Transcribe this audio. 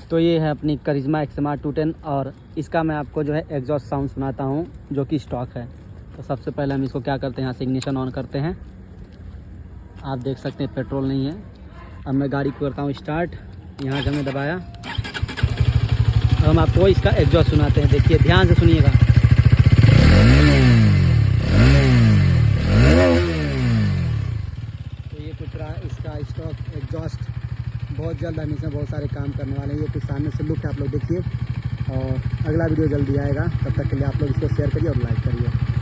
तो ये है अपनी करिश्मा XMR 210 और इसका मैं आपको जो है एग्जॉस्ट साउंड सुनाता हूँ जो कि स्टॉक है। तो सबसे पहले हम इसको क्या करते हैं, यहाँ से इग्निशन ऑन करते हैं। आप देख सकते हैं पेट्रोल नहीं है। अब मैं गाड़ी को करता हूँ स्टार्ट, यहाँ से हमने दबाया। अब हम आपको इसका एग्जॉस्ट सुनाते हैं, देखिए ध्यान से सुनिएगा। तो ये कुछ रहा इसका स्टॉक एग्जॉस्ट। बहुत जल्द हम इसमें बहुत सारे काम करने वाले हैं। ये कुछ सामने से लुक है, आप लोग देखिए। और अगला वीडियो जल्दी आएगा, तब तक के लिए आप लोग इसको शेयर करिए और लाइक करिए।